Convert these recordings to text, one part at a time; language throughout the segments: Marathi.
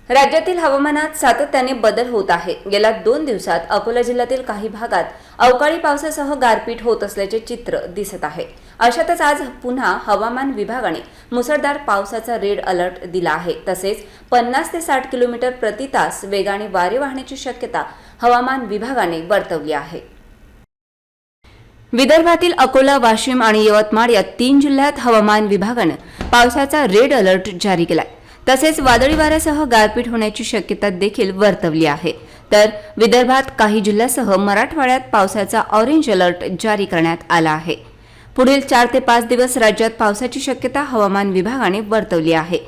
राज्यातील हवामानात सातत्याने बदल होत आहे। गेल्या 2 दिवसात अकोला जिल्ह्यातील काही भागात अवकाळी पावसासह गारपीट होत असल्याचे चित्र दिसत आहे। अशातच आज पुन्हा हवामान विभागाने मुसळधार पावसाचा रेड अलर्ट दिला आहे। तसेच 50 ते 60 किलोमीटर प्रति तास वेगाने वारे वाहण्याची शक्यता हवामान विभागाने वर्तवली आहे। विदर्भातील अकोला, वाशिम आणि यवतमाळ या 3 जिल्ह्यात हवामान विभागाने पावसाचा रेड अलर्ट जारी केलाय। तसेच वादळी वाऱ्यासह गारपीट होण्याची शक्यता देखील वर्तवली आहे। तर विदर्भात काही जिल्ह्यासह मराठवाड्यात पावसाचा ऑरेंज अलर्ट जारी करण्यात आला आहे। पुढील 4 ते 5 दिवस राज्यात पावसाची शक्यता हवामान विभागाने वर्तवली आहे।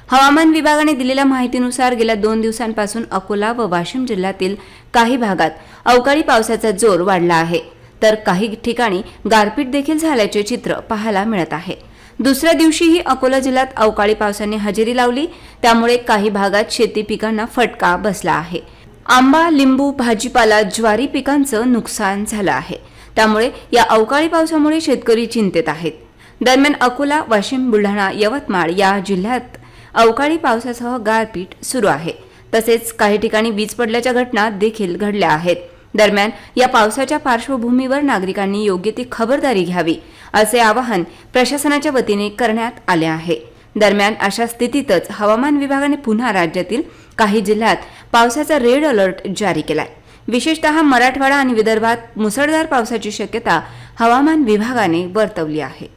हवामान विभागाने दिलेल्या माहितीनुसार गेल्या 2 दिवसांपासून अकोला व वाशिम जिल्ह्यातील काही भागात अवकाळी पावसाचा जोर वाढला आहे, तर काही ठिकाणी गारपीट देखील झाल्याचे चित्र पाहायला मिळत आहे। दुसऱ्या दिवशीही अकोला जिल्ह्यात अवकाळी पावसाने हजेरी लावली, त्यामुळे काही भागात शेती पिकांना फटका बसला आहे। आंबा, लिंबू, भाजीपाला, ज्वारी पिकांचं नुकसान झालं आहे। त्यामुळे या अवकाळी पावसामुळे शेतकरी चिंतेत आहेत। दरम्यान अकोला, वाशिम, बुलढाणा, यवतमाळ या जिल्ह्यात अवकाळी पावसासह गारपीट सुरू आहे। तसेच काही ठिकाणी वीज पडल्याच्या घटना देखील घडल्या आहेत। दरम्यान या पावसाच्या पार्श्वभूमीवर नागरिकांनी योग्य ती खबरदारी घ्यावी असे आवाहन प्रशासनाच्या वतीने करण्यात आले आहे। दरम्यान अशा स्थितीतच हवामान विभागाने पुन्हा राज्यातील काही जिल्ह्यात पावसाचा रेड अलर्ट जारी केलाय। विशेषतः मराठवाडा आणि विदर्भात मुसळधार पावसाची शक्यता हवामान विभागाने वर्तवली आहे।